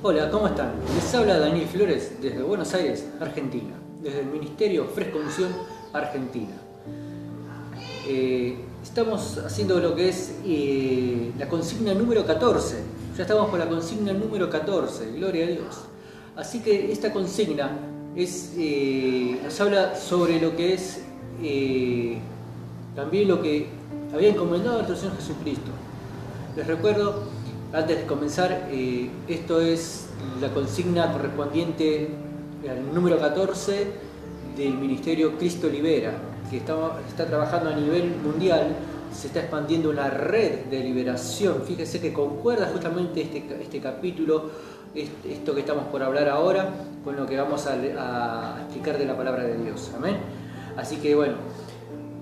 Hola, ¿cómo están? Les habla Daniel Flores desde Buenos Aires, Argentina, desde el Ministerio Fresca Unción Argentina. Estamos haciendo lo que es la consigna número 14. Ya estamos por la consigna número 14, gloria a Dios. Así que esta consigna nos habla sobre lo que es también lo que había encomendado nuestro Señor Jesucristo. Les recuerdo, antes de comenzar, esto es la consigna correspondiente al número 14 del Ministerio Cristo Libera, que está trabajando a nivel mundial. Se está expandiendo una red de liberación. Fíjese que concuerda justamente este capítulo, esto que estamos por hablar ahora, con lo que vamos a explicar de la palabra de Dios. Amén. Así que bueno,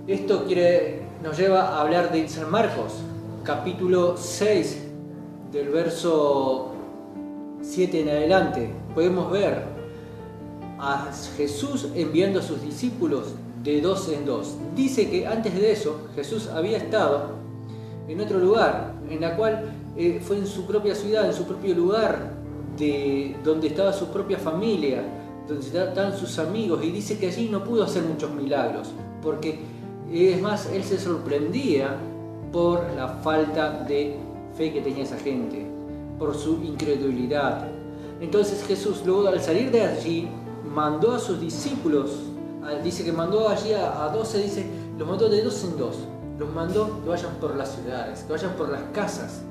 esto nos lleva a hablar de San Marcos, capítulo 6, del verso 7 en adelante. Podemos ver a Jesús enviando a sus discípulos de dos en dos. Dice que antes de eso Jesús había estado en otro lugar, en la cual fue en su propia ciudad, en su propio lugar, donde estaba su propia familia, donde estaban sus amigos, y dice que allí no pudo hacer muchos milagros, porque es más, él se sorprendía por la falta de fe que tenía esa gente, por su incredulidad. Entonces Jesús, luego al salir de allí, mandó a sus discípulos, dice que mandó allí a 12, dice, los mandó de dos en dos, los mandó que vayan por las ciudades, que vayan por las casas,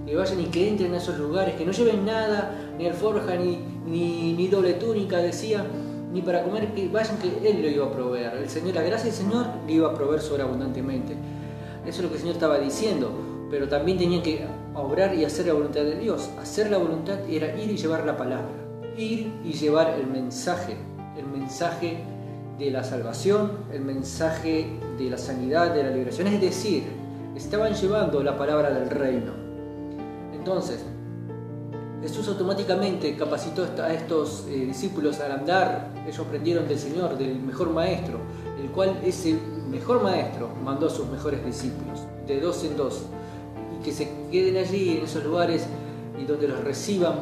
que vayan y que entren a esos lugares, que no lleven nada, ni alforja, ni doble túnica, decía, ni para comer, que vayan, que Él lo iba a proveer. El Señor, la gracia del Señor le iba a proveer sobreabundantemente. Eso es lo que el Señor estaba diciendo, pero también tenían que obrar y hacer la voluntad de Dios. Hacer la voluntad era ir y llevar la palabra, ir y llevar el mensaje de la salvación, el mensaje de la sanidad, de la liberación. Es decir, estaban llevando la palabra del reino. Entonces, Jesús automáticamente capacitó a estos discípulos al andar. Ellos aprendieron del Señor, del mejor maestro, el cual ese mejor maestro mandó a sus mejores discípulos, de dos en dos, y que se queden allí en esos lugares y donde los reciban.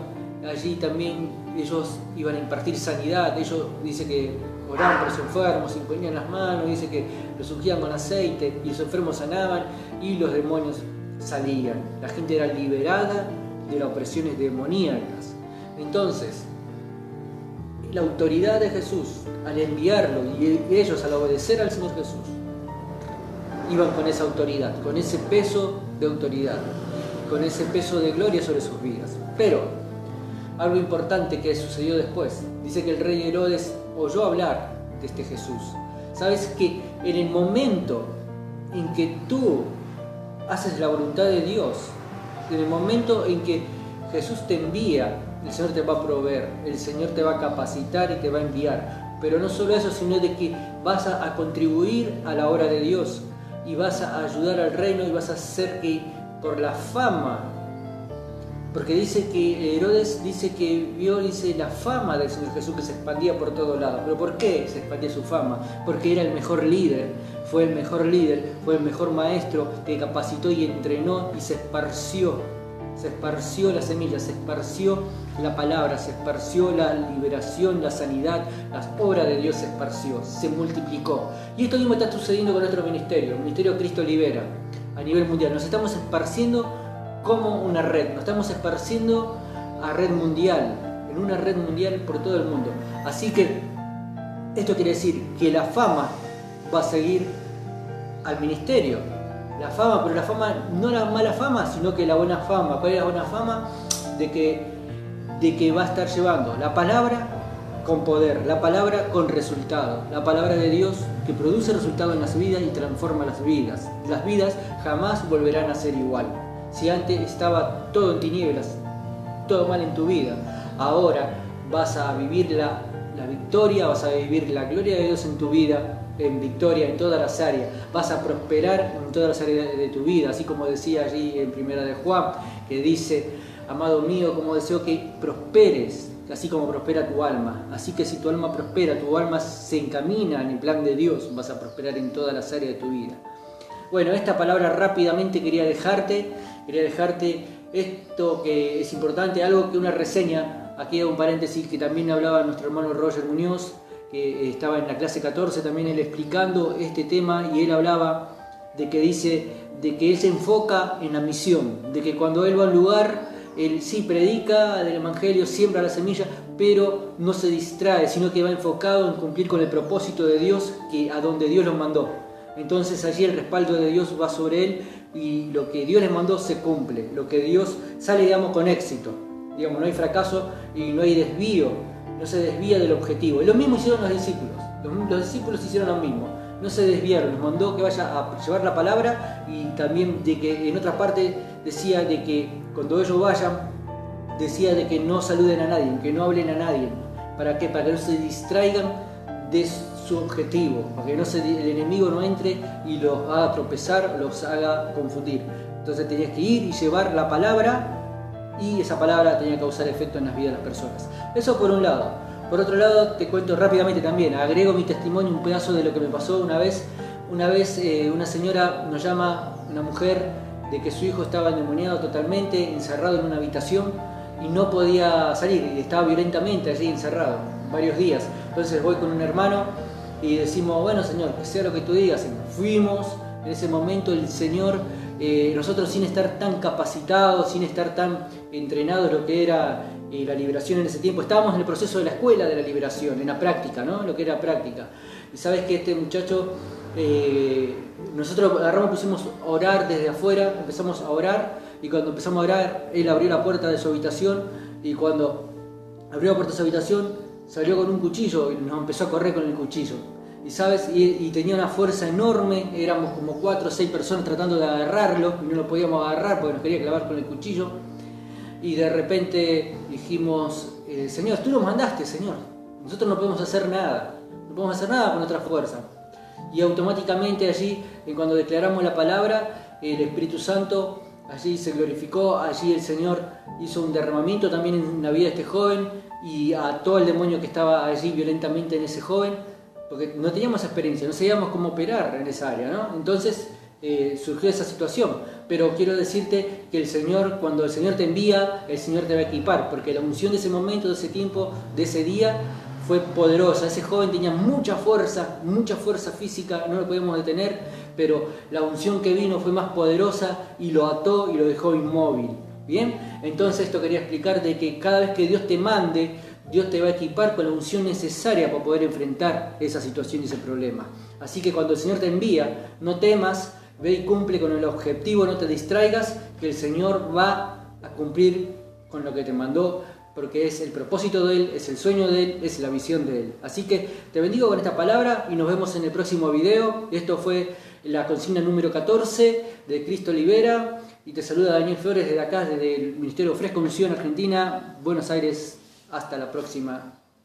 Allí también ellos iban a impartir sanidad. Ellos, dice que oraban por los enfermos, imponían las manos, dice que los ungían con aceite y los enfermos sanaban y los demonios salían. La gente era liberada de las opresiones demoníacas. Entonces, la autoridad de Jesús, al enviarlo y ellos al obedecer al Señor Jesús, iban con esa autoridad, con ese peso de autoridad, con ese peso de gloria sobre sus vidas. Pero algo importante que sucedió después, dice que el rey Herodes oyó hablar de este Jesús. Sabes que en el momento en que tú haces la voluntad de Dios, en el momento en que Jesús te envía, el Señor te va a proveer, el Señor te va a capacitar y te va a enviar. Pero no solo eso, sino de que vas a contribuir a la obra de Dios y vas a ayudar al reino y vas a hacer que por la fama, porque dice que Herodes vio la fama del Señor Jesús que se expandía por todos lados. ¿Pero por qué se expandía su fama? Porque era el mejor líder, fue el mejor maestro que capacitó y entrenó y se esparció la semilla, se esparció la palabra, se esparció la liberación, la sanidad, las obras de Dios se esparció, se multiplicó. Y esto mismo está sucediendo con nuestro ministerio, el Ministerio Cristo Libera, a nivel mundial. Nos estamos esparciendo como una red, nos estamos esparciendo a red mundial, en una red mundial por todo el mundo. Así que esto quiere decir que la fama va a seguir al ministerio. La fama, pero la fama, no la mala fama, sino que la buena fama. ¿Cuál es la buena fama? De que va a estar llevando la palabra con poder, la palabra con resultado, la palabra de Dios que produce resultado en las vidas y transforma las vidas. Las vidas jamás volverán a ser igual. Si antes estaba todo en tinieblas, todo mal en tu vida, ahora vas a vivir la victoria, vas a vivir la gloria de Dios en tu vida, en victoria en todas las áreas. Vas a prosperar en todas las áreas de tu vida, así como decía allí en Primera de Juan, que dice, amado mío, como deseo que prosperes, así como prospera tu alma. Así que si tu alma prospera, tu alma se encamina en el plan de Dios, vas a prosperar en todas las áreas de tu vida. Bueno, esta palabra rápidamente quería dejarte esto que es importante, algo que una reseña Aquí hay un paréntesis que también hablaba nuestro hermano Roger Muñoz, que estaba en la clase 14 también él explicando este tema, y él hablaba de que dice de que él se enfoca en la misión, de que cuando él va a un lugar, él sí predica del evangelio, siembra la semilla, pero no se distrae, sino que va enfocado en cumplir con el propósito de Dios, que a donde Dios lo mandó. Entonces allí el respaldo de Dios va sobre él, y lo que Dios le mandó se cumple, lo que Dios sale, digamos, con éxito. Digamos, no hay fracaso y no hay desvío, no se desvía del objetivo. Y lo mismo hicieron los discípulos. Los discípulos hicieron lo mismo, no se desviaron, les mandó que vaya a llevar la palabra, y también de que en otra parte decía de que cuando ellos vayan, decía de que no saluden a nadie, que no hablen a nadie. ¿Para qué? Para que no se distraigan de su objetivo, para que el enemigo no entre y los haga tropezar, los haga confundir. Entonces tenías que ir y llevar la palabra, y esa palabra tenía que causar efecto en las vidas de las personas. Eso por un lado. Por otro lado, te cuento rápidamente también, agrego mi testimonio, un pedazo de lo que me pasó una vez. Una señora nos llama, una mujer, de que su hijo estaba endemoniado totalmente, encerrado en una habitación y no podía salir, y estaba violentamente allí encerrado varios días. Entonces voy con un hermano y decimos, bueno Señor, que sea lo que tú digas. Y nos fuimos. En ese momento el Señor, nosotros sin estar tan capacitados, sin estar tan entrenados lo que era la liberación en ese tiempo, estábamos en el proceso de la escuela de la liberación, en la práctica, ¿no? Lo que era práctica. Y sabes que este muchacho, nosotros agarramos, pusimos a orar desde afuera, empezamos a orar, y cuando empezamos a orar, él abrió la puerta de su habitación, y cuando abrió la puerta de su habitación, salió con un cuchillo y nos empezó a correr con el cuchillo. Y sabes, y tenía una fuerza enorme, éramos como 4 o 6 personas tratando de agarrarlo, y no lo podíamos agarrar porque nos quería clavar con el cuchillo. Y de repente dijimos, Señor, tú nos mandaste, Señor, nosotros no podemos hacer nada, no podemos hacer nada con nuestra fuerza. Y automáticamente allí, cuando declaramos la palabra, el Espíritu Santo allí se glorificó, allí el Señor hizo un derramamiento también en la vida de este joven, y ató al demonio que estaba allí violentamente en ese joven, porque no teníamos experiencia, no sabíamos cómo operar en esa área, ¿no? Entonces surgió esa situación. Pero quiero decirte que el Señor, cuando el Señor te envía, el Señor te va a equipar, porque la unción de ese momento, de ese tiempo, de ese día, fue poderosa. Ese joven tenía mucha fuerza física, no lo podíamos detener, pero la unción que vino fue más poderosa y lo ató y lo dejó inmóvil. Bien, entonces esto quería explicar de que cada vez que Dios te mande, Dios te va a equipar con la unción necesaria para poder enfrentar esa situación y ese problema. Así que cuando el Señor te envía, no temas, ve y cumple con el objetivo, no te distraigas, que el Señor va a cumplir con lo que te mandó, porque es el propósito de Él, es el sueño de Él, es la visión de Él. Así que te bendigo con esta palabra y nos vemos en el próximo video. Esto fue la consigna número 14 de Cristo Libera, y te saluda Daniel Flores desde acá, desde el Ministerio Fresca Unción Argentina, Buenos Aires. Hasta la próxima.